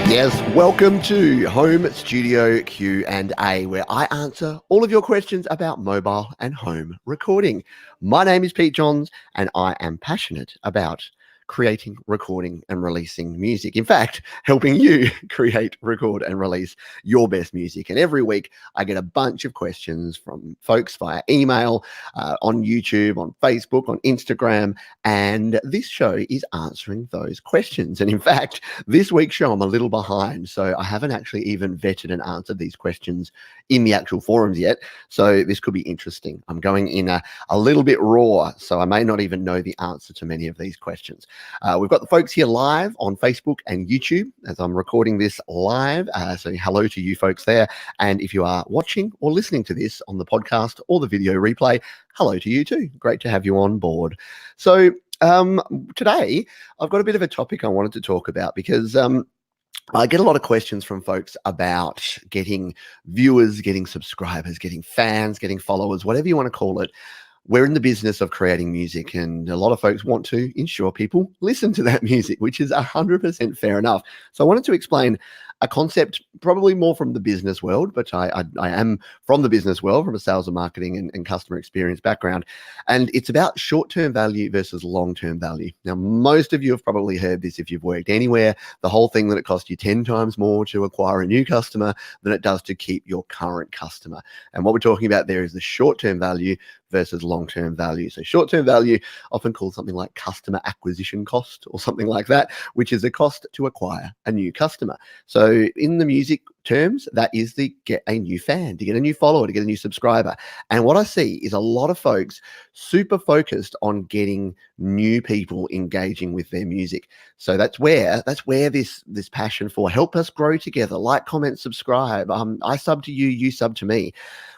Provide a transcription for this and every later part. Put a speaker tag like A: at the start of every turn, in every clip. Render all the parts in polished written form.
A: Yes, welcome to Home Studio Q&A, where I answer all of your questions about mobile and home recording. My name is Pete Johns, and I am passionate about creating, recording, and releasing music. In fact, helping you create, record, and release your best music. And every week, I get a bunch of questions from folks via email, on YouTube, on Facebook, on Instagram, and this show is answering those questions. And in fact, this week's show, I'm a little behind, so I haven't actually even vetted and answered these questions in the actual forums yet. So this could be interesting. I'm going in a little bit raw, so I may not even know the answer to many of these questions. We've got the folks here live on Facebook and YouTube as I'm recording this live. So hello to you folks there. And if you are watching or listening to this on the podcast or the video replay, hello to you too. Great to have you on board. So today I've got a bit of a topic I wanted to talk about because I get a lot of questions from folks about getting viewers, getting subscribers, getting fans, getting followers, whatever you want to call it. We're in the business of creating music, and a lot of folks want to ensure people listen to that music, which is 100% fair enough. So I wanted to explain a concept probably more from the business world, but I am from the business world, from a sales and marketing and customer experience background. And it's about short-term value versus long-term value. Now, most of you have probably heard this if you've worked anywhere, the whole thing that it costs you 10 times more to acquire a new customer than it does to keep your current customer. And what we're talking about there is the short-term value versus long-term value. So short-term value, often called something like customer acquisition cost or something like that, which is the cost to acquire a new customer. So in the music terms, that is the get a new fan, to get a new follower, to get a new subscriber. And what I see is a lot of folks super focused on getting new people engaging with their music. So that's where this passion for help us grow together, like, comment, subscribe. I sub to you, you sub to me.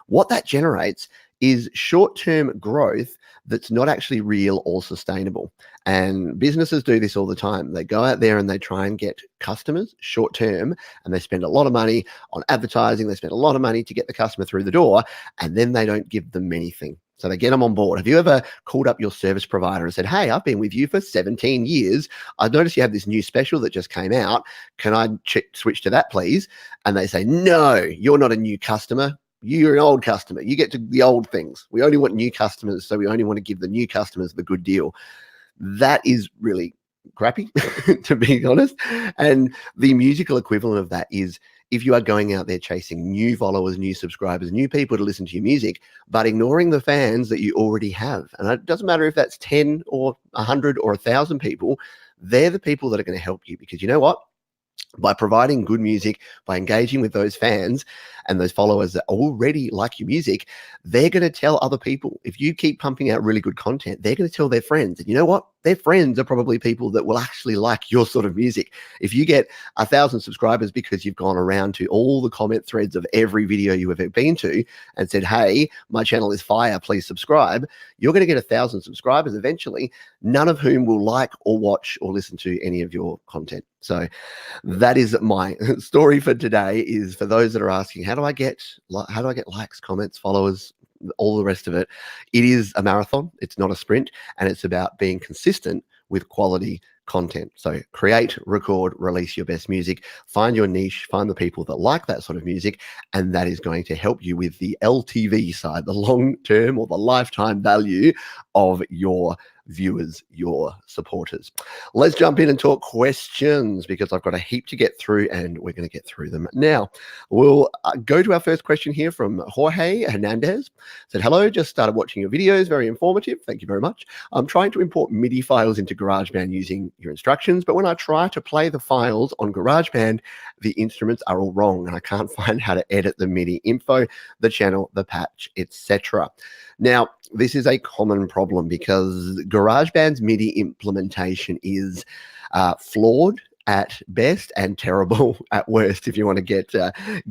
A: What that generates is short-term growth that's not actually real or sustainable. And businesses do this all the time. They go out there and they try and get customers short-term, and they spend a lot of money on advertising. They spend a lot of money to get the customer through the door, and then they don't give them anything. So they get them on board. Have you ever called up your service provider and said, hey, I've been with you for 17 years. I've noticed you have this new special that just came out. Can I switch to that, please? And they say, no, you're not a new customer. You're an old customer. You get to the old things. We only want new customers, so we only want to give the new customers the good deal. That is really crappy, to be honest. And the musical equivalent of that is if you are going out there chasing new followers, new subscribers, new people to listen to your music, but ignoring the fans that you already have. And it doesn't matter if that's 10 or 100 or 1,000 people, they're the people that are going to help you, because you know what? By providing good music, by engaging with those fans and those followers that already like your music, they're going to tell other people. If you keep pumping out really good content, they're going to tell their friends. And you know what? Their friends are probably people that will actually like your sort of music. If you get 1,000 subscribers because you've gone around to all the comment threads of every video you have ever been to and said, hey, my channel is fire, please subscribe, you're going to get 1,000 subscribers eventually, none of whom will like or watch or listen to any of your content. So that is my story for today, is for those that are asking, how do I get likes, comments, followers, all the rest of it? It is a marathon. It's not a sprint, and it's about being consistent with quality content. So create, record, release your best music, find your niche, find the people that like that sort of music, and that is going to help you with the LTV side, the long-term or the lifetime value of your viewers, your supporters. Let's jump in and talk questions, because I've got a heap to get through, and we're going to get through them now. We'll go to our first question here from Jorge Hernandez. Said, hello, just started watching your videos, very informative, thank you very much. I'm trying to import MIDI files into GarageBand using your instructions, but when I try to play the files on GarageBand, the instruments are all wrong, and I can't find how to edit the MIDI info, the channel, the patch, etc. Now, this is a common problem because GarageBand's MIDI implementation is flawed at best and terrible at worst, if you want to get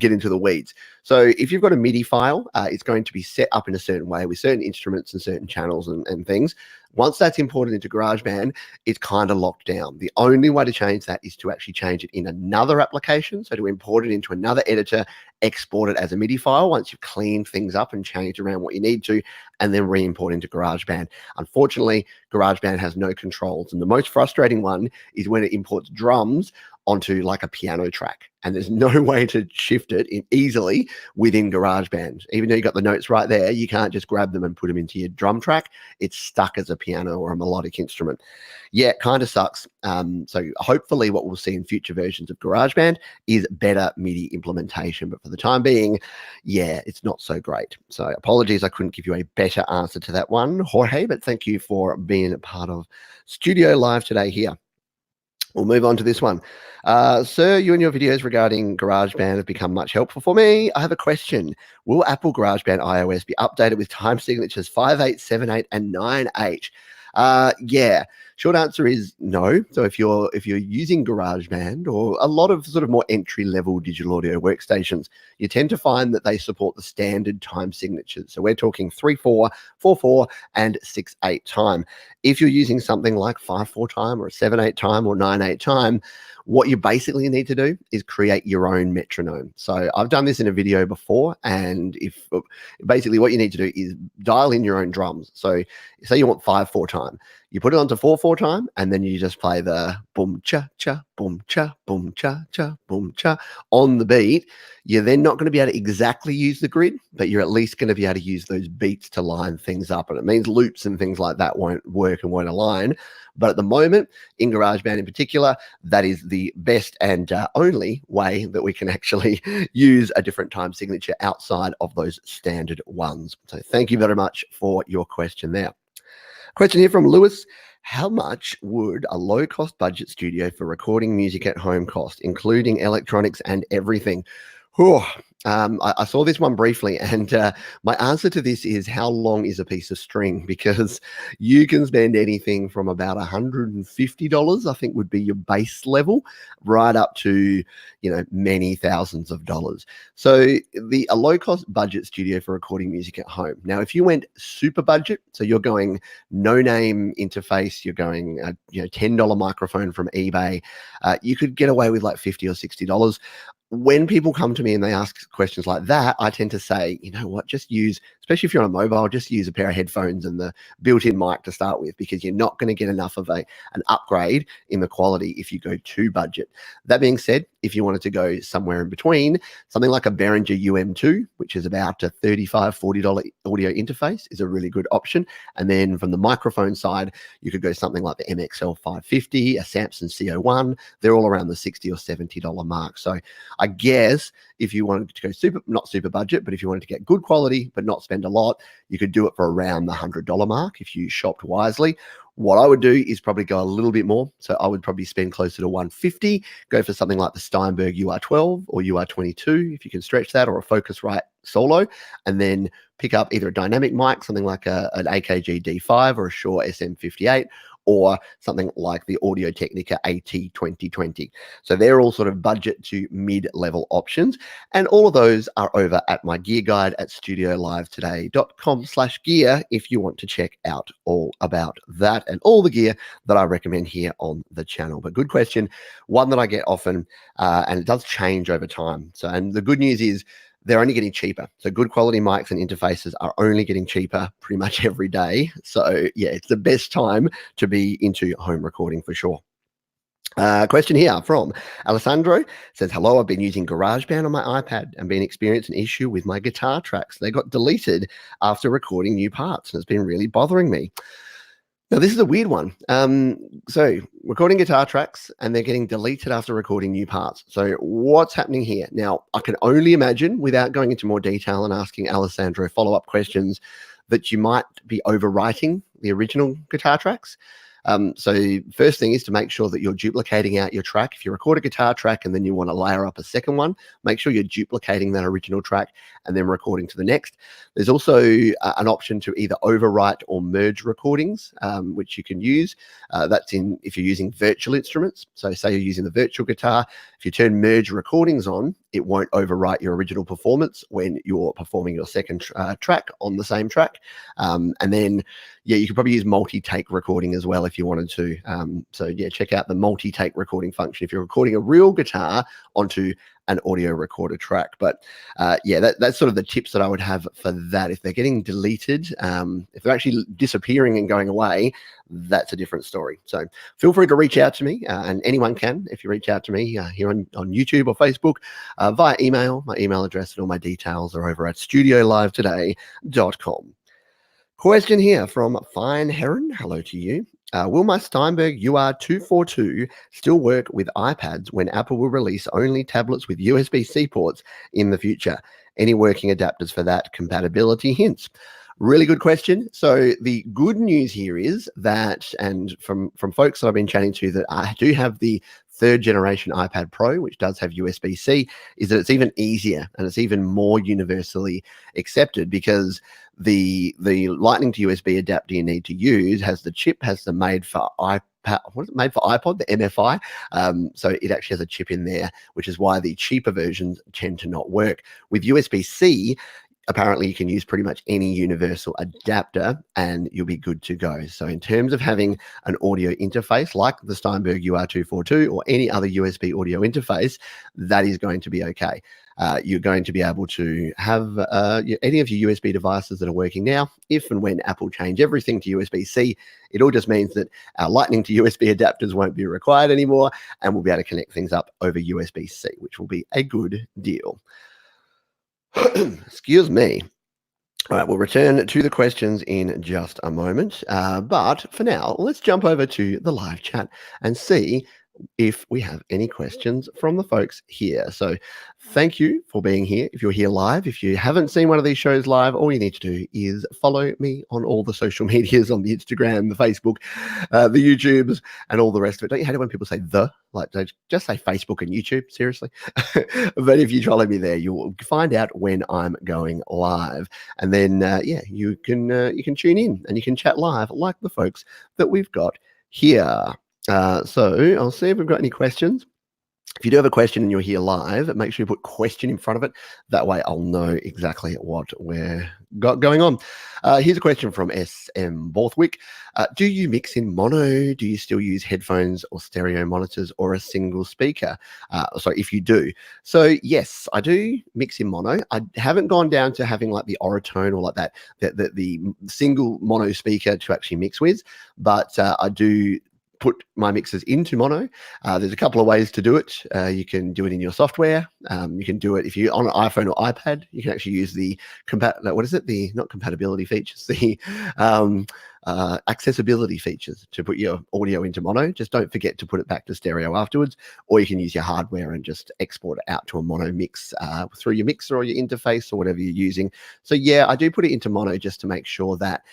A: into the weeds. So if you've got a MIDI file, it's going to be set up in a certain way with certain instruments and certain channels and things. Once that's imported into GarageBand, it's kind of locked down. The only way to change that is to actually change it in another application. So to import it into another editor, export it as a MIDI file once you've cleaned things up and changed around what you need to, and then re-import into GarageBand. Unfortunately, GarageBand has no controls. And the most frustrating one is when it imports drums onto like a piano track, and there's no way to shift it easily within GarageBand. Even though you got the notes right there, you can't just grab them and put them into your drum track. It's stuck as a piano or a melodic instrument. Yeah, it kind of sucks. So hopefully what we'll see in future versions of GarageBand is better MIDI implementation. But for the time being, yeah, it's not so great. So apologies, I couldn't give you a better answer to that one, Jorge, but thank you for being a part of Studio Live today here. We'll move on to this one. Sir, you and your videos regarding GarageBand have become much helpful for me. I have a question. Will Apple GarageBand iOS be updated with time signatures 5/8, 7/8, and 9/8? Yeah, short answer is no. So if you're using GarageBand or a lot of sort of more entry-level digital audio workstations, you tend to find that they support the standard time signatures. So we're talking 3/4, 4/4, and 6/8 time. If you're using something like 5/4 time or 7/8 time or 9/8 time, what you basically need to do is create your own metronome. So I've done this in a video before, and if basically what you need to do is dial in your own drums. So say you want 5/4 time, you put it onto 4/4 time, and then you just play the boom cha cha boom cha boom cha cha boom cha on the beat. You're then not going to be able to exactly use the grid, but you're at least going to be able to use those beats to line things up. And it means loops and things like that won't work and won't align. But at the moment, in GarageBand in particular, that is the best and only way that we can actually use a different time signature outside of those standard ones. So thank you very much for your question there. Question here from Lewis. How much would a low-cost budget studio for recording music at home cost, including electronics and everything? Whew. I saw this one briefly, and my answer to this is how long is a piece of string? Because you can spend anything from about $150, I think would be your base level, right up to, many thousands of dollars. So a low-cost budget studio for recording music at home. Now, if you went super budget, so you're going no-name interface, you're going $10 microphone from eBay, you could get away with like $50 or $60. When people come to me and they ask questions like that, I tend to say, you know what, just use, especially if you're on a mobile, just use a pair of headphones and the built-in mic to start with, because you're not going to get enough of an upgrade in the quality if you go too budget. That being said, if you wanted to go somewhere in between, something like a Behringer UM2, which is about a $35, $40 audio interface, is a really good option. And then from the microphone side, you could go something like the MXL 550, a Samson CO1. They're all around the $60 or $70 mark. So I guess if you wanted to go not super budget, but if you wanted to get good quality but not spend a lot, you could do it for around the $100 mark if you shopped wisely. What I would do is probably go a little bit more. So I would probably spend closer to $150, go for something like the Steinberg UR12 or UR22, if you can stretch that, or a Focusrite Solo, and then pick up either a dynamic mic, something like an AKG D5 or a Shure SM58, or something like the Audio-Technica AT2020. So they're all sort of budget to mid-level options. And all of those are over at my gear guide at studiolivetoday.com/gear if you want to check out all about that and all the gear that I recommend here on the channel. But good question, one that I get often, and it does change over time. So, and the good news is, they're only getting cheaper. So good quality mics and interfaces are only getting cheaper pretty much every day. So yeah, it's the best time to be into home recording for sure. Question here from Alessandro says, hello, I've been using GarageBand on my iPad and been experiencing an issue with my guitar tracks. They got deleted after recording new parts, and it's been really bothering me. Now, this is a weird one. So recording guitar tracks and they're getting deleted after recording new parts. So what's happening here? Now, I can only imagine, without going into more detail and asking Alessandro follow-up questions, that you might be overwriting the original guitar tracks. So first thing is to make sure that you're duplicating out your track. If you record a guitar track and then you want to layer up a second one, make sure you're duplicating that original track and then recording to the next. There's also an option to either overwrite or merge recordings, which you can use. That's if you're using virtual instruments. So say you're using the virtual guitar, if you turn merge recordings on, it won't overwrite your original performance when you're performing your second track on the same track. And then yeah, you could probably use multi-take recording as well if you wanted to. So yeah, check out the multi-take recording function if you're recording a real guitar onto an audio recorder track. But yeah, that's sort of the tips that I would have for that. If they're getting deleted, if they're actually disappearing and going away, that's a different story. So feel free to reach out to me, and anyone can if you reach out to me here on YouTube or Facebook via email. My email address and all my details are over at studiolivetoday.com. Question here from Fine Heron. Hello to you. Will my Steinberg UR242 still work with iPads when Apple will release only tablets with USB-C ports in the future? Any working adapters for that? Compatibility hints. Really good question. So the good news here is that, and from folks that I've been chatting to that I do have the 3rd generation iPad Pro, which does have USB-C, is that it's even easier and it's even more universally accepted, because the Lightning to USB adapter you need to use has the chip, has the made for iPad, what is it, made for iPod, the MFI. So it actually has a chip in there, which is why the cheaper versions tend to not work. With USB-C, apparently you can use pretty much any universal adapter and you'll be good to go. So in terms of having an audio interface like the Steinberg UR242 or any other USB audio interface, that is going to be okay. You're going to be able to have any of your USB devices that are working now. If and when Apple change everything to USB-C, it all just means that our Lightning to USB adapters won't be required anymore, and we'll be able to connect things up over USB-C, which will be a good deal. Excuse me. All right, we'll return to the questions in just a moment. But for now, let's jump over to the live chat and see if we have any questions from the folks here. So thank you for being here. If you're here live, if you haven't seen one of these shows live, all you need to do is follow me on all the social medias, on the Instagram, the Facebook, the YouTubes, and all the rest of it. Don't you hate it when people say like they just say Facebook and YouTube? Seriously. But if you follow me there, you'll find out when I'm going live. And then, yeah, you can tune in and you can chat live like the folks that we've got here. So I'll see if we've got any questions. If you do have a question and you're here live, make sure you put question in front of it. That way I'll know exactly what we're got going on. Here's a question from SM Borthwick. Do you mix in mono? Do you still use headphones or stereo monitors or a single speaker? So if you do. So yes, I do mix in mono. I haven't gone down to having like the Oritone or like that, the single mono speaker to actually mix with, but I do put my mixes into mono. There's a couple of ways to do it. You can do it in your software. You can do it if you're on an iPhone or iPad. You can actually use the not compatibility features, the accessibility features to put your audio into mono. Just don't forget to put it back to stereo afterwards, or you can use your hardware and just export it out to a mono mix through your mixer or your interface or whatever you're using. So yeah, I do put it into mono just to make sure that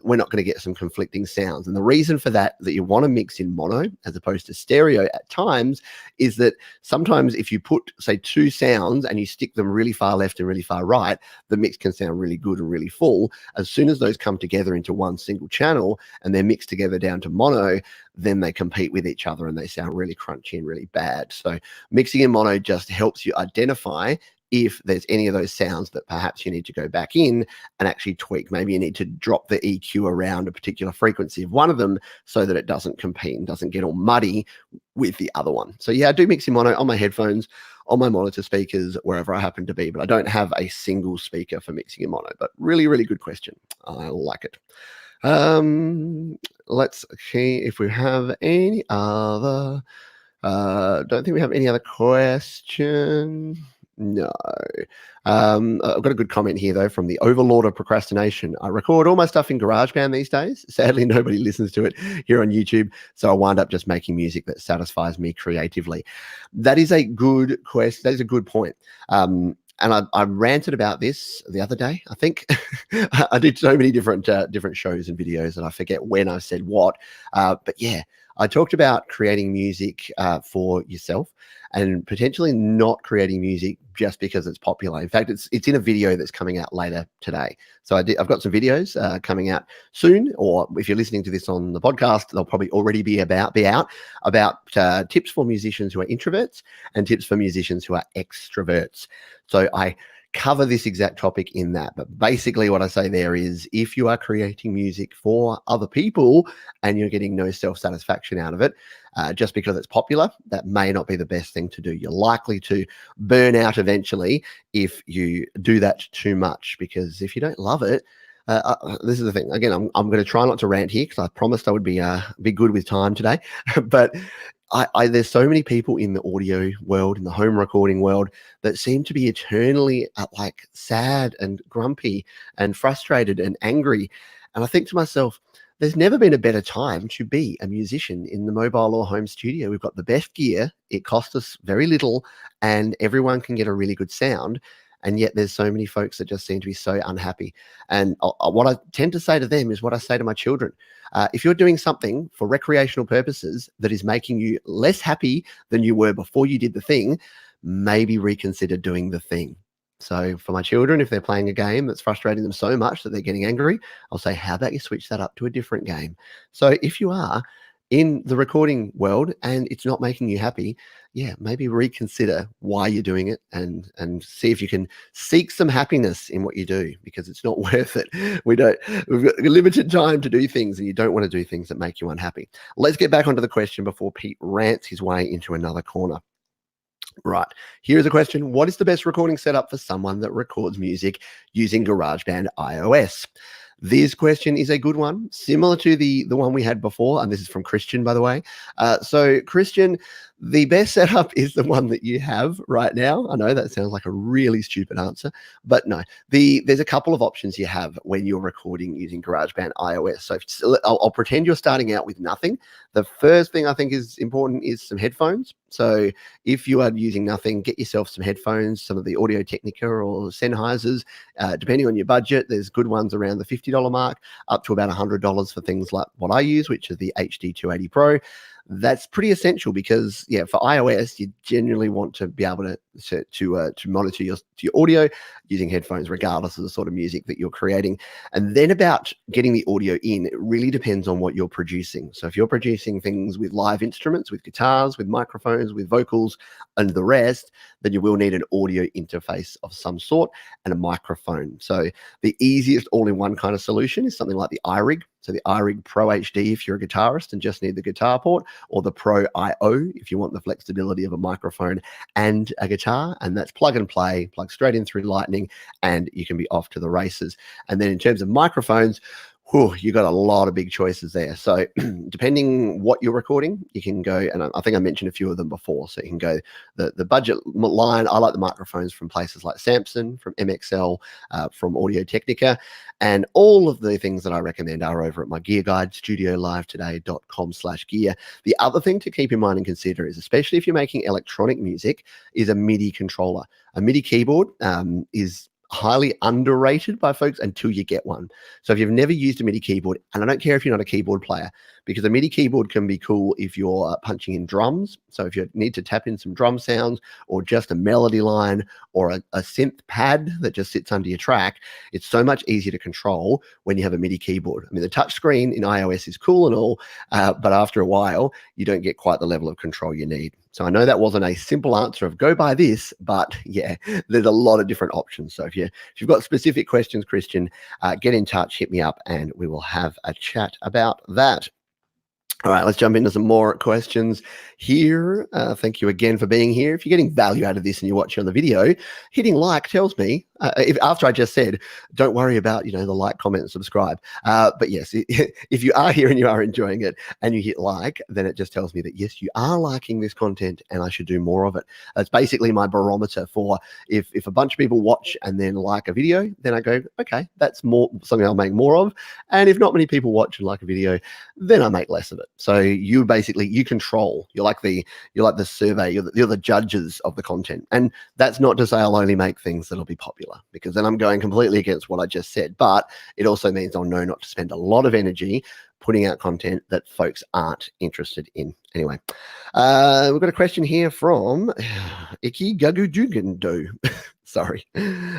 A: we're not going to get some conflicting sounds. And the reason for that you want to mix in mono as opposed to stereo at times is that sometimes if you put, say, 2 sounds and you stick them really far left and really far right, the mix can sound really good and really full. As soon as those come together into one single channel and they're mixed together down to mono, then they compete with each other and they sound really crunchy and really bad. So mixing in mono just helps you identify if there's any of those sounds that perhaps you need to go back in and actually tweak. Maybe you need to drop the EQ around a particular frequency of one of them so that it doesn't compete and doesn't get all muddy with the other one. So yeah, I do mix in mono on my headphones, on my monitor speakers, wherever I happen to be, but I don't have a single speaker for mixing in mono. But really, really good question. I like it. Let's see if we have any other. Don't think we have any other question. No. I've got a good comment here, though, from the Overlord of Procrastination. I record all my stuff in GarageBand these days. Sadly, nobody listens to it here on YouTube, so I wind up just making music that satisfies me creatively. That is a good question. That is a good point. And I ranted about this the other day, I think. I did so many different shows and videos, and I forget when I said what. But yeah, I talked about creating music for yourself and potentially not creating music just because it's popular. In fact, it's in a video that's coming out later today. So I've got some videos coming out soon, or if you're listening to this on the podcast, they'll probably already be out about tips for musicians who are introverts and tips for musicians who are extroverts. So I cover this exact topic in that. But basically what I say there is, if you are creating music for other people and you're getting no self-satisfaction out of it, just because it's popular, that may not be the best thing to do. You're likely to burn out eventually if you do that too much, because if you don't love it, this is the thing. Again, I'm going to try not to rant here because I promised I would be good with time today. But there's so many people in the audio world, in the home recording world, that seem to be eternally like sad and grumpy and frustrated and angry. And I think to myself, there's never been a better time to be a musician in the mobile or home studio. We've got the best gear. It costs us very little, and everyone can get a really good sound. And yet there's so many folks that just seem to be so unhappy. And what I tend to say to them is what I say to my children. If you're doing something for recreational purposes that is making you less happy than you were before you did the thing, maybe reconsider doing the thing. So for my children, if they're playing a game that's frustrating them so much that they're getting angry, I'll say, how about you switch that up to a different game? So if you are in the recording world and it's not making you happy, yeah, maybe reconsider why you're doing it, and see if you can seek some happiness in what you do, because it's not worth it. We've got limited time to do things, and you don't want to do things that make you unhappy. Let's get back onto the question before Pete rants his way into another corner. Right, here's a question. What is the best recording setup for someone that records music using GarageBand iOS? This question is a good one, similar to the one we had before, and this is from Christian, by the way. So Christian, the best setup is the one that you have right now. I know that sounds like a really stupid answer, but no. There's a couple of options you have when you're recording using GarageBand iOS. So I'll pretend you're starting out with nothing. The first thing I think is important is some headphones. So if you are using nothing, get yourself some headphones, some of the Audio Technica or Sennheisers, depending on your budget. There's good ones around the $50 mark, up to about $100 for things like what I use, which is the HD 280 Pro. That's pretty essential because, yeah, for iOS, you generally want to be able to monitor your audio using headphones, regardless of the sort of music that you're creating. And then about getting the audio in, it really depends on what you're producing. So if you're producing things with live instruments, with guitars, with microphones, with vocals, and the rest, then you will need an audio interface of some sort and a microphone. So the easiest all-in-one kind of solution is something like the iRig. So the iRig Pro HD if you're a guitarist and just need the guitar port, or the Pro IO if you want the flexibility of a microphone and a guitar. And that's plug and play, plug straight in through Lightning, and you can be off to the races. And then in terms of microphones, you got a lot of big choices there. So depending what you're recording, you can go, and I think I mentioned a few of them before. So you can go the budget line. I like the microphones from places like Samson, from MXL, from Audio Technica, and all of the things that I recommend are over at my gear guide, studiolivetoday.com/gear. The other thing to keep in mind and consider is, especially if you're making electronic music, is a MIDI controller. A MIDI keyboard is highly underrated by folks until you get one. So if you've never used a MIDI keyboard, and I don't care if you're not a keyboard player, because a MIDI keyboard can be cool if you're punching in drums. So if you need to tap in some drum sounds, or just a melody line, or a synth pad that just sits under your track, it's so much easier to control when you have a MIDI keyboard. I mean, the touch screen in iOS is cool and all, but after a while, you don't get quite the level of control you need. So I know that wasn't a simple answer of go buy this, but yeah, there's a lot of different options. So if you've got specific questions, Christian, get in touch, hit me up, and we will have a chat about that. All right, let's jump into some more questions here. Thank you again for being here. If you're getting value out of this and you're watching on the video, hitting like tells me, after I just said, don't worry about, the like, comment, and subscribe. But yes, if you are here and you are enjoying it and you hit like, then it just tells me that, yes, you are liking this content and I should do more of it. It's basically my barometer for if a bunch of people watch and then like a video, then I go, okay, that's something I'll make more of. And if not many people watch and like a video, then I make less of it. So you control. You're like the survey. You're the judges of the content. And that's not to say I'll only make things that'll be popular, because then I'm going completely against what I just said. But it also means I'll know not to spend a lot of energy putting out content that folks aren't interested in. Anyway, we've got a question here from Iki Gagudugendo. Sorry.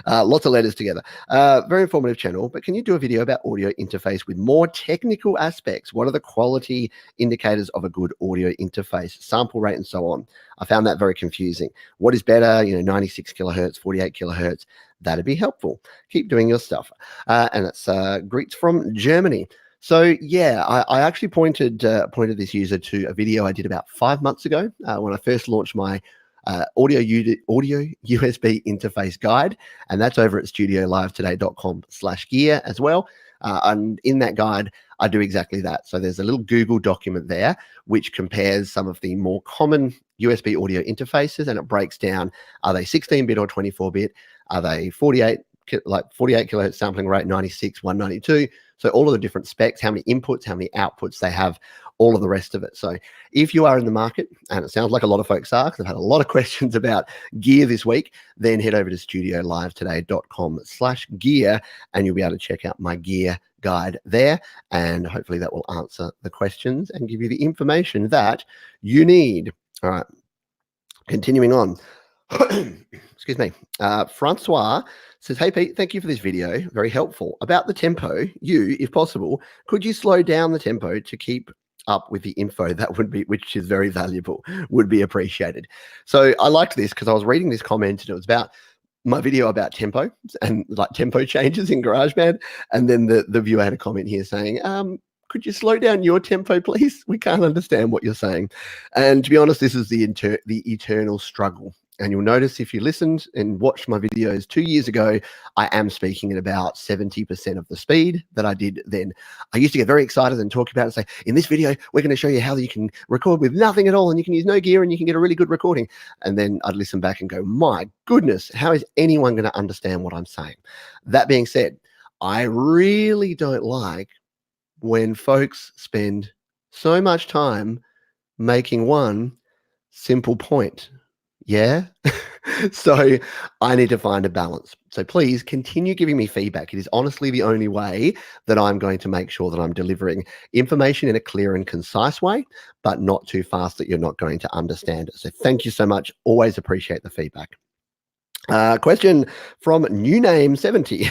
A: Lots of letters together. Very informative channel, but can you do a video about audio interface with more technical aspects? What are the quality indicators of a good audio interface, sample rate, and so on? I found that very confusing. What is better? 96 kilohertz, 48 kilohertz. That'd be helpful. Keep doing your stuff. And it's greets from Germany. So yeah, I actually pointed this user to a video I did about 5 months ago when I first launched my audio USB interface guide, and that's over at studiolivetoday.com/gear as well. And in that guide, I do exactly that. So there's a little Google document there which compares some of the more common USB audio interfaces, and it breaks down: are they 16-bit or 24-bit? Are they 48 kilohertz sampling rate, 96, 192? So all of the different specs, how many inputs, how many outputs they have, all of the rest of it. So if you are in the market, and it sounds like a lot of folks are, because I've had a lot of questions about gear this week, then head over to studiolivetoday.com/gear, and you'll be able to check out my gear guide there. And hopefully that will answer the questions and give you the information that you need. All right, continuing on. Excuse me. Francois says, "Hey Pete, thank you for this video. Very helpful. About the tempo, if possible, could you slow down the tempo to keep up with the info? That would be, which is very valuable, would be appreciated." So I liked this because I was reading this comment and it was about my video about tempo and like tempo changes in GarageBand. And then the viewer had a comment here saying, could you slow down your tempo, please? We can't understand what you're saying. And to be honest, this is the eternal struggle. And you'll notice if you listened and watched my videos 2 years ago, I am speaking at about 70% of the speed that I did then. I used to get very excited and talk about it and say, in this video, we're going to show you how you can record with nothing at all and you can use no gear and you can get a really good recording. And then I'd listen back and go, my goodness, how is anyone going to understand what I'm saying? That being said, I really don't like when folks spend so much time making one simple point. Yeah. So I need to find a balance. So please continue giving me feedback. It is honestly the only way that I'm going to make sure that I'm delivering information in a clear and concise way, but not too fast that you're not going to understand it. So thank you so much. Always appreciate the feedback. Question from New Name 70.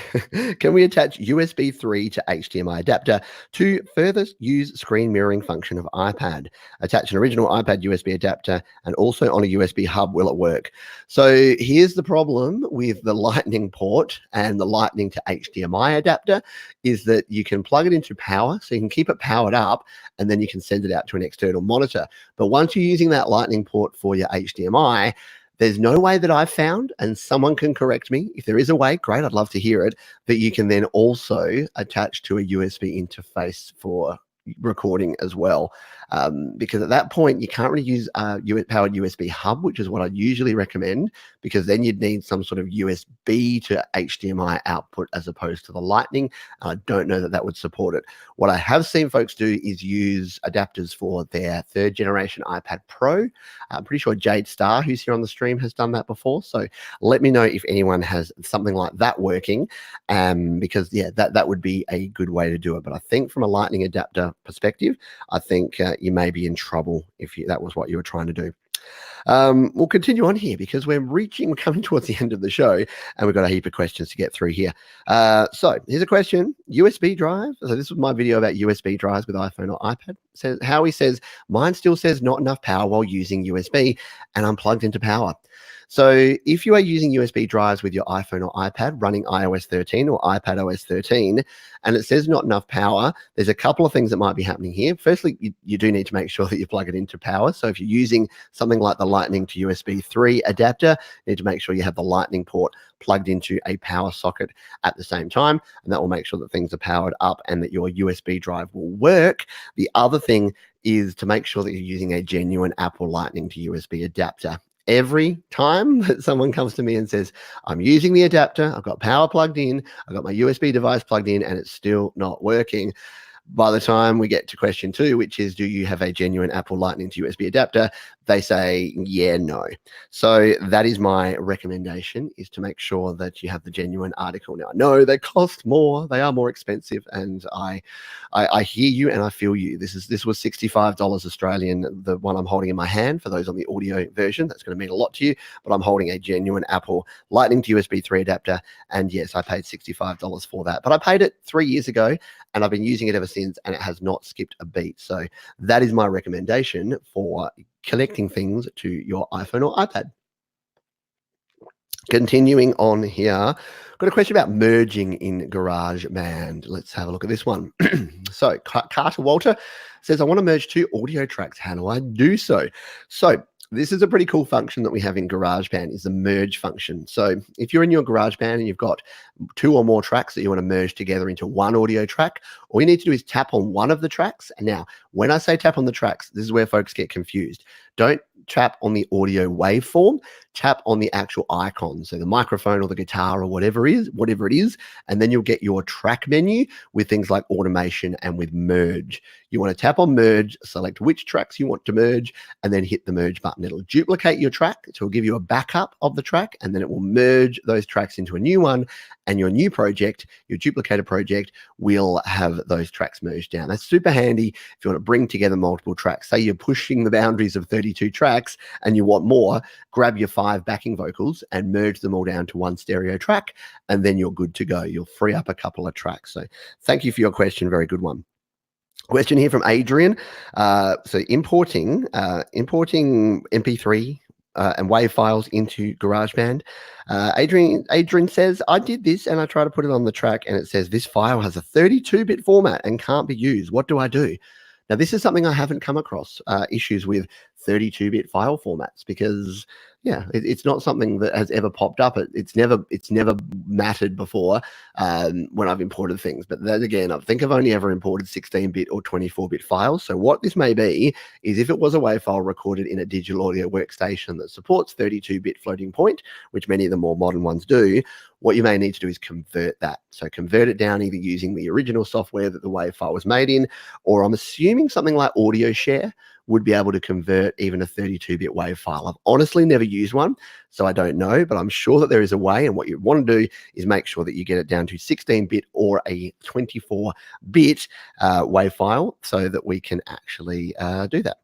A: Can we attach USB 3 to HDMI adapter to further use screen mirroring function of iPad? Attach an original iPad USB adapter and also on a USB hub. Will it work? So here's the problem with the Lightning port and the Lightning to HDMI adapter is that you can plug it into power, so you can keep it powered up and then you can send it out to an external monitor. But once you're using that Lightning port for your HDMI, there's no way that I've found, and someone can correct me. If there is a way, great, I'd love to hear it, that you can then also attach to a USB interface for recording as well. Because at that point, you can't really use a powered USB hub, which is what I'd usually recommend, because then you'd need some sort of USB to HDMI output as opposed to the Lightning. And I don't know that that would support it. What I have seen folks do is use adapters for their 3rd generation iPad Pro. I'm pretty sure Jade Star, who's here on the stream, has done that before. So let me know if anyone has something like that working, because yeah, that would be a good way to do it. But I think from a Lightning adapter perspective, I think you may be in trouble if that was what you were trying to do. We'll continue on here because we're coming towards the end of the show and we've got a heap of questions to get through here. So here's a question. USB drive. So this was my video about USB drives with iPhone or iPad. Howie says, mine still says not enough power while using USB and I'm plugged into power. So if you are using USB drives with your iPhone or iPad running iOS 13 or iPad OS 13, and it says not enough power, there's a couple of things that might be happening here. Firstly, you do need to make sure that you plug it into power. So if you're using something like the Lightning to USB 3 adapter, you need to make sure you have the Lightning port plugged into a power socket at the same time, and that will make sure that things are powered up and that your USB drive will work. The other thing is to make sure that you're using a genuine Apple Lightning to USB adapter. Every time that someone comes to me and says, I'm using the adapter, I've got power plugged in, I've got my USB device plugged in, and it's still not working. By the time we get to question 2, which is, do you have a genuine Apple Lightning to USB adapter? they say, yeah, no. So that is my recommendation, is to make sure that you have the genuine article. Now, I know they cost more, they are more expensive, and I hear you and I feel you. This was $65 Australian, the one I'm holding in my hand. For those on the audio version, that's going to mean a lot to you, but I'm holding a genuine Apple Lightning to USB 3 adapter, and yes, I paid $65 for that. But I paid it 3 years ago, and I've been using it ever since, and it has not skipped a beat. So that is my recommendation for connecting things to your iPhone or iPad. Continuing on here, got a question about merging in GarageBand. Let's have a look at this one. So Carter Walter says, I want to merge two audio tracks. How do I do so? So this is a pretty cool function that we have in GarageBand, is the merge function. So if you're in your GarageBand and you've got two or more tracks that you want to merge together into one audio track, all you need to do is tap on one of the tracks. And now, when I say tap on the tracks, this is where folks get confused. Don't tap on the audio waveform, tap on the actual icon. So the microphone or the guitar or whatever it is, and then you'll get your track menu with things like automation and with merge. You want to tap on merge, select which tracks you want to merge, and then hit the merge button. It'll duplicate your track. So it'll give you a backup of the track, and then it will merge those tracks into a new one, and your new project, your duplicated project, will have those tracks merged down. That's super handy if you want to bring together multiple tracks. Say you're pushing the boundaries of 32 tracks and you want more, grab your 5 backing vocals and merge them all down to one stereo track, and then you're good to go. You'll free up a couple of tracks. So thank you for your question. Very good one. Question here from Adrian. So importing MP3 and WAV files into GarageBand. Adrian says, I did this and I try to put it on the track and it says this file has a 32-bit format and can't be used. What do I do? Now, this is something I haven't come across issues with 32-bit file formats, because it's not something that has ever popped up. It's never mattered before when I've imported things. But then again, I think I've only ever imported 16-bit or 24-bit files. So what this may be is, if it was a WAV file recorded in a digital audio workstation that supports 32-bit floating point, which many of the more modern ones do, what you may need to do is convert that. So convert it down either using the original software that the WAV file was made in, or I'm assuming something like Audio Share would be able to convert even a 32-bit WAV file. I've honestly never used one, so I don't know, but I'm sure that there is a way. And what you want to do is make sure that you get it down to 16-bit or a 24-bit WAV file, so that we can actually do that.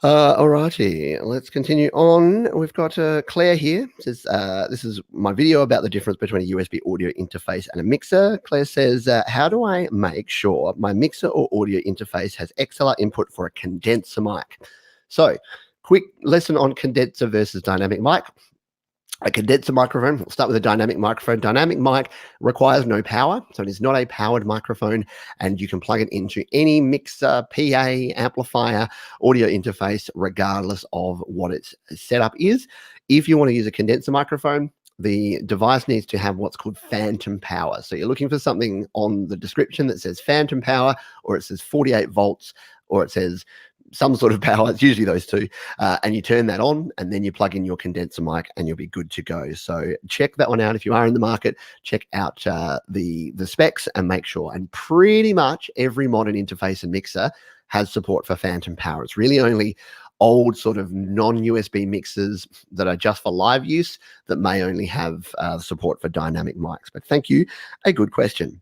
A: Alrighty, let's continue on. We've got Claire here. Says, this is my video about the difference between a USB audio interface and a mixer. Claire says, how do I make sure my mixer or audio interface has XLR input for a condenser mic? So, quick lesson on condenser versus dynamic mic. A condenser microphone, we'll start with a dynamic microphone. Dynamic mic requires no power, so it is not a powered microphone, and you can plug it into any mixer, PA, amplifier, audio interface, regardless of what its setup is. If you want to use a condenser microphone, the device needs to have what's called phantom power. So you're looking for something on the description that says phantom power, or it says 48 volts, or it says some sort of power. It's usually those two, and you turn that on, and then you plug in your condenser mic and you'll be good to go. So check that one out. If you are in the market, check out the specs and make sure. And pretty much every modern interface and mixer has support for phantom power. It's really only old sort of non-USB mixers that are just for live use that may only have support for dynamic mics. But thank you, a good question.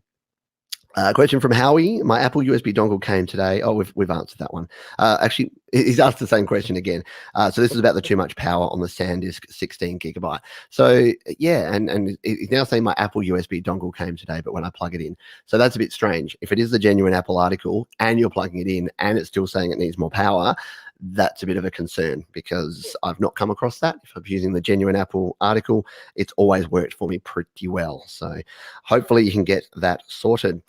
A: Question from Howie. My Apple USB dongle came today. Oh, we've answered that one. Actually, he's asked the same question again. So this is about the too much power on the SanDisk 16 gigabyte. So yeah, and he's now saying my Apple USB dongle came today, but when I plug it in. So that's a bit strange. If it is the genuine Apple article and you're plugging it in and it's still saying it needs more power, that's a bit of a concern, because I've not come across that. If I'm using the genuine Apple article, it's always worked for me pretty well. So hopefully you can get that sorted.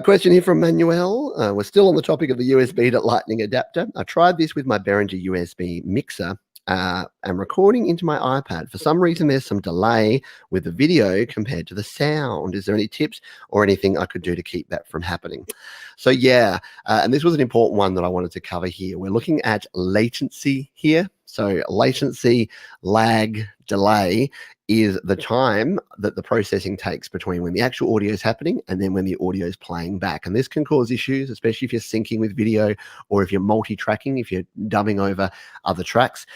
A: Question here from Manuel. We're still on the topic of the USB to Lightning adapter. I tried this with my Behringer USB mixer and recording into my iPad. For some reason, there's some delay with the video compared to the sound. Is there any tips or anything I could do to keep that from happening? So yeah, and this was an important one that I wanted to cover here. We're looking at latency here. So latency, lag, delay is the time that the processing takes between when the actual audio is happening and then when the audio is playing back. And this can cause issues, especially if you're syncing with video or if you're multi-tracking, if you're dubbing over other tracks.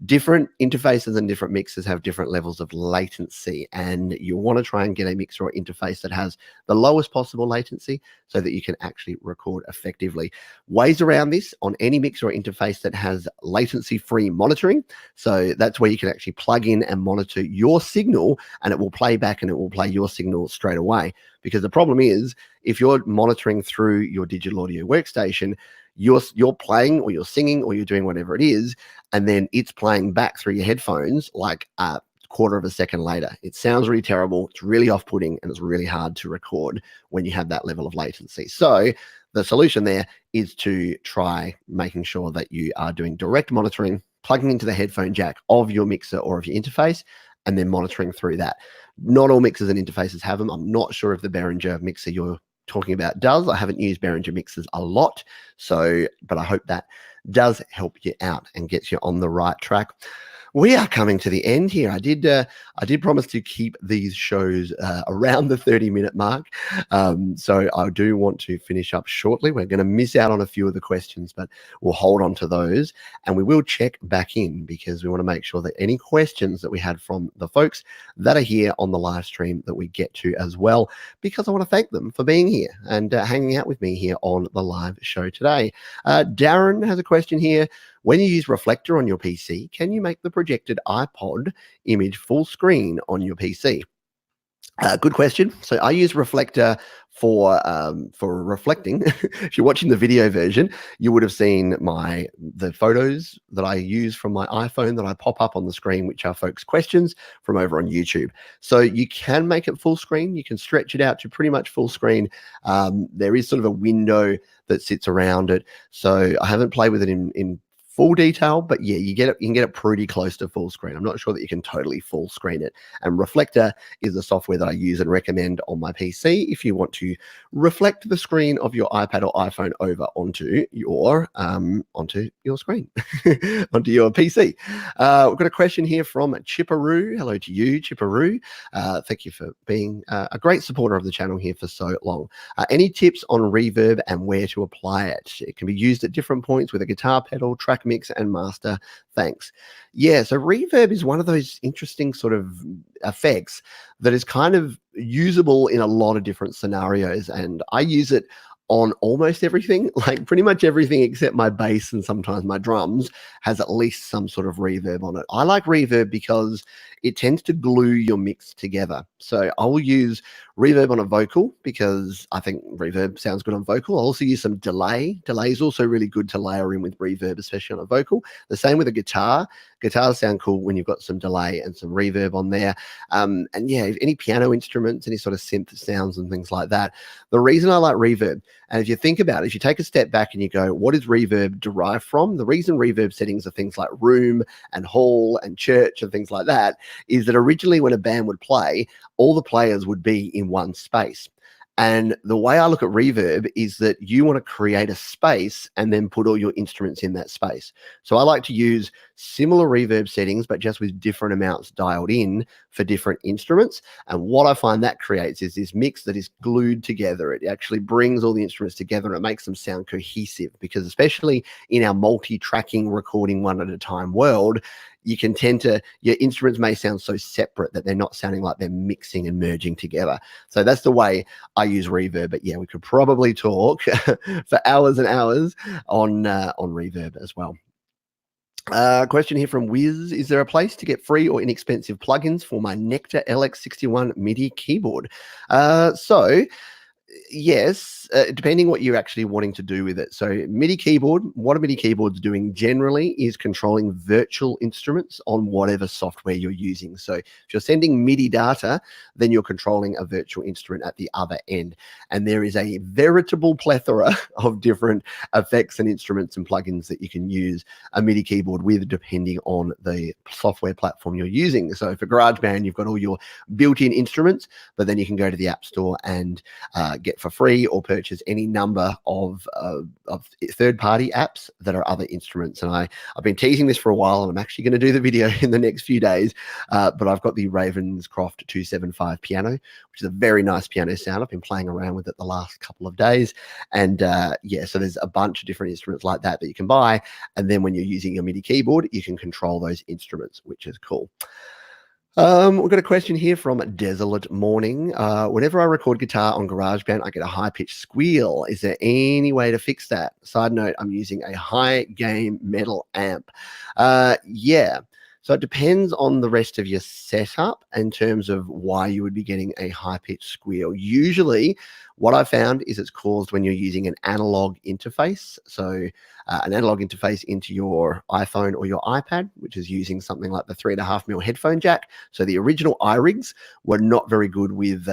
A: Different interfaces and different mixers have different levels of latency, and you want to try and get a mixer or interface that has the lowest possible latency so that you can actually record effectively. Ways around this on any mixer or interface that has latency-free monitoring. So that's where you can actually plug in and monitor your signal, and it will play back and it will play your signal straight away. Because the problem is, if you're monitoring through your digital audio workstation, you're playing or you're singing or you're doing whatever it is, and then it's playing back through your headphones like a quarter of a second later. It sounds really terrible, it's really off-putting, and it's really hard to record when you have that level of latency. So the solution there is to try making sure that you are doing direct monitoring, plugging into the headphone jack of your mixer or of your interface, and then monitoring through that. Not all mixers and interfaces have them. I'm not sure if the Behringer mixer you're talking about does. I haven't used Behringer mixers a lot, but I hope that does help you out and gets you on the right track. We are coming to the end here. I did promise to keep these shows around the 30-minute mark. So I do want to finish up shortly. We're going to miss out on a few of the questions, but we'll hold on to those, and we will check back in because we want to make sure that any questions that we had from the folks that are here on the live stream that we get to as well, because I want to thank them for being here and hanging out with me here on the live show today. Darren has a question here. When you use Reflector on your PC, can you make the projected iPod image full screen on your PC? Good question. So I use Reflector for reflecting. If you're watching the video version, you would have seen the photos that I use from my iPhone that I pop up on the screen, which are folks' questions from over on YouTube. So you can make it full screen. You can stretch it out to pretty much full screen. There is sort of a window that sits around it. So I haven't played with it in full detail, but yeah, you can get it pretty close to full screen. I'm not sure that you can totally full screen it. And Reflector is the software that I use and recommend on my PC if you want to reflect the screen of your iPad or iPhone over onto your screen, onto your PC. We've got a question here from Chipperoo. Hello to you, Chipperoo. Thank you for being a great supporter of the channel here for so long. Any tips on reverb and where to apply it? It can be used at different points with a guitar pedal, track mix and master. Thanks. Yeah, so reverb is one of those interesting sort of effects that is kind of usable in a lot of different scenarios, and I use it on almost everything. Like pretty much everything except my bass and sometimes my drums has at least some sort of reverb on it. I like reverb because it tends to glue your mix together. So I will use reverb on a vocal because I think reverb sounds good on vocal. I'll also use some delay. Delay is also really good to layer in with reverb, especially on a vocal. The same with a guitar. Guitars sound cool when you've got some delay and some reverb on there. And yeah, any piano instruments, any sort of synth sounds and things like that. The reason I like reverb, and if you think about it, if you take a step back and you go, what is reverb derived from? The reason reverb settings are things like room and hall and church and things like that is that originally when a band would play, all the players would be in one space. And the way I look at reverb is that you want to create a space and then put all your instruments in that space. So I like to use similar reverb settings, but just with different amounts dialed in for different instruments. And what I find that creates is this mix that is glued together. It actually brings all the instruments together and it makes them sound cohesive, because especially in our multi-tracking recording one at a time world, you can tend to, your instruments may sound so separate that they're not sounding like they're mixing and merging together. So that's the way I use reverb. But yeah, we could probably talk for hours and hours on reverb as well. Question here from Wiz. Is there a place to get free or inexpensive plugins for my Nectar LX61 MIDI keyboard? So yes, depending what you're actually wanting to do with it. So MIDI keyboard, what a MIDI keyboard's doing generally is controlling virtual instruments on whatever software you're using. So if you're sending MIDI data, then you're controlling a virtual instrument at the other end. And there is a veritable plethora of different effects and instruments and plugins that you can use a MIDI keyboard with, depending on the software platform you're using. So for GarageBand, you've got all your built-in instruments, but then you can go to the App Store and get for free or purchase any number of third-party apps that are other instruments. And I've been teasing this for a while, and I'm actually going to do the video in the next few days. But I've got the Ravenscroft 275 piano, which is a very nice piano sound. I've been playing around with it the last couple of days. And yeah, so there's a bunch of different instruments like that you can buy. And then when you're using your MIDI keyboard, you can control those instruments, which is cool. We've got a question here from Desolate Morning. Whenever I record guitar on GarageBand, I get a high-pitched squeal. Is there any way to fix that? Side note, I'm using a high-gain metal amp. Yeah. So it depends on the rest of your setup in terms of why you would be getting a high-pitched squeal. Usually, what I found is it's caused when you're using an analog interface. So an analog interface into your iPhone or your iPad, which is using something like the 3.5mm headphone jack. So the original iRigs were not very good with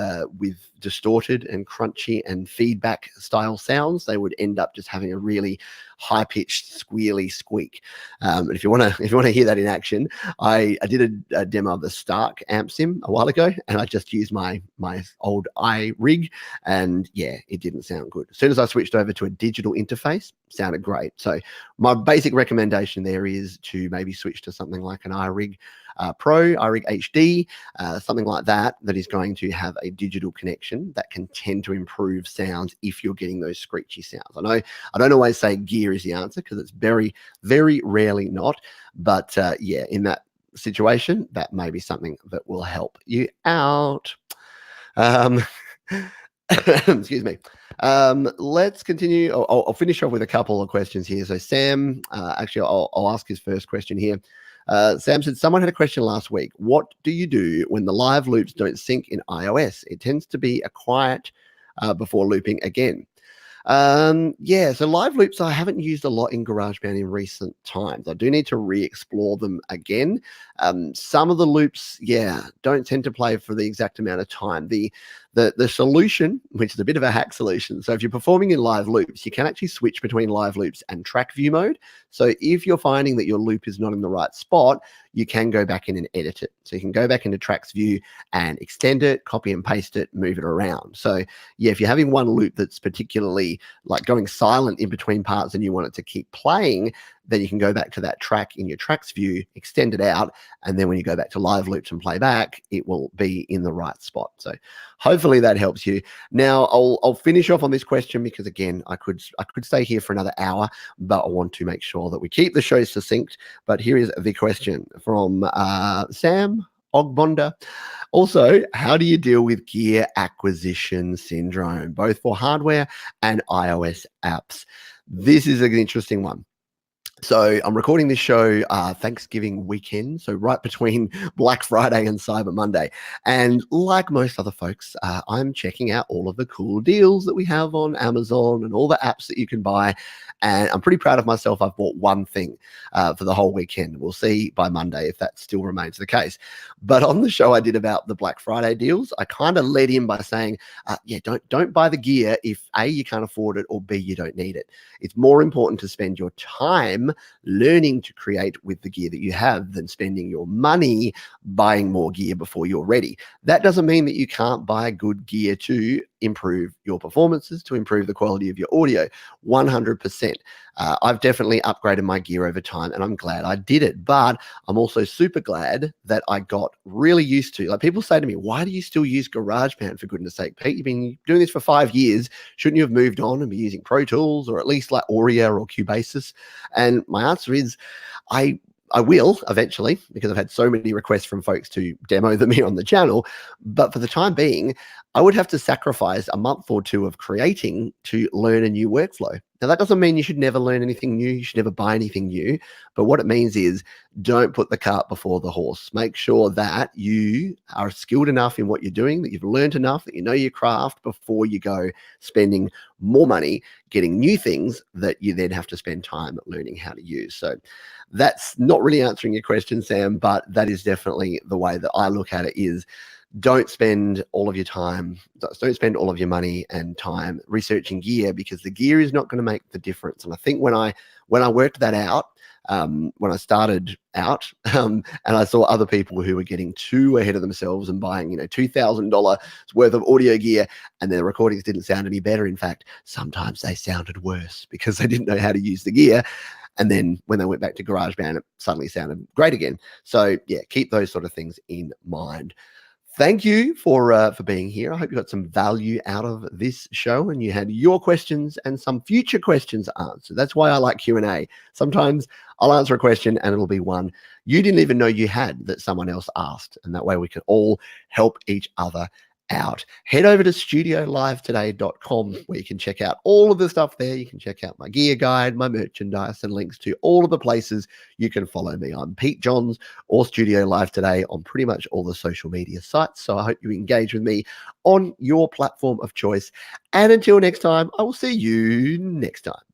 A: distorted and crunchy and feedback style sounds. They would end up just having a really high-pitched squealy squeak. And if you want to hear that in action, I did a demo of the Stark amp sim a while ago, and I just used my old iRig, and yeah, it didn't sound good. As soon as I switched over to a digital interface, sounded great. So my basic recommendation there is to maybe switch to something like an iRig Pro, iRig HD, something like that is going to have a digital connection that can tend to improve sounds if you're getting those screechy sounds. I know I don't always say gear is the answer, because it's very, very rarely not. But yeah, in that situation, that may be something that will help you out. Excuse me. Let's continue. I'll finish off with a couple of questions here. So Sam, actually, I'll ask his first question here. Sam said, someone had a question last week. What do you do when the live loops don't sync in iOS? It tends to be a quiet before looping again. Yeah, so live loops I haven't used a lot in GarageBand in recent times. I do need to re-explore them again. Some of the loops, yeah, don't tend to play for the exact amount of time. The solution, which is a bit of a hack solution. So if you're performing in live loops, you can actually switch between live loops and track view mode. So if you're finding that your loop is not in the right spot, you can go back in and edit it. So you can go back into tracks view and extend it, copy and paste it, move it around. So yeah, if you're having one loop that's particularly like going silent in between parts and you want it to keep playing, then you can go back to that track in your tracks view, extend it out, and then when you go back to live loops and play back, it will be in the right spot. So hopefully that helps you. Now I'll finish off on this question, because again, I could stay here for another hour, but I want to make sure that we keep the show succinct. But here is the question from Sam Ogbonda. Also, how do you deal with gear acquisition syndrome, both for hardware and iOS apps? This is an interesting one. So I'm recording this show Thanksgiving weekend, so right between Black Friday and Cyber Monday. And like most other folks, I'm checking out all of the cool deals that we have on Amazon and all the apps that you can buy. And I'm pretty proud of myself. I've bought one thing for the whole weekend. We'll see by Monday if that still remains the case. But on the show I did about the Black Friday deals, I kind of led in by saying, yeah, don't buy the gear if A, you can't afford it, or B, you don't need it. It's more important to spend your time learning to create with the gear that you have than spending your money buying more gear before you're ready. That doesn't mean that you can't buy good gear to improve your performances, to improve the quality of your audio. 100%. I've definitely upgraded my gear over time, and I'm glad I did it. But I'm also super glad that I got really used to, like, people say to me, why do you still use GarageBand, for goodness sake, Pete? You've been doing this for 5 years. Shouldn't you have moved on and be using Pro Tools, or at least like Auria or Cubasis? And my answer is, I will eventually, because I've had so many requests from folks to demo them here on the channel. But for the time being, I would have to sacrifice a month or two of creating to learn a new workflow. Now, that doesn't mean you should never learn anything new. You should never buy anything new. But what it means is, don't put the cart before the horse. Make sure that you are skilled enough in what you're doing, that you've learned enough, that you know your craft before you go spending more money getting new things that you then have to spend time learning how to use. So that's not really answering your question, Sam, but that is definitely the way that I look at it is, don't spend all of your time, don't spend all of your money and time researching gear, because the gear is not going to make the difference. And I think when I worked that out, when I started out, and I saw other people who were getting too ahead of themselves and buying, $2,000 worth of audio gear, and their recordings didn't sound any better. In fact, sometimes they sounded worse because they didn't know how to use the gear. And then when they went back to GarageBand, it suddenly sounded great again. So yeah, keep those sort of things in mind. Thank you for being here. I hope you got some value out of this show and you had your questions and some future questions answered. That's why I like Q&A. Sometimes I'll answer a question and it'll be one you didn't even know you had that someone else asked. And that way we can all help each other out. Head over to studiolivetoday.com where you can check out all of the stuff there. You can check out my gear guide, my merchandise, and links to all of the places you can follow me. I'm Pete Johns or Studio Live Today on pretty much all the social media sites. So I hope you engage with me on your platform of choice. And until next time, I will see you next time.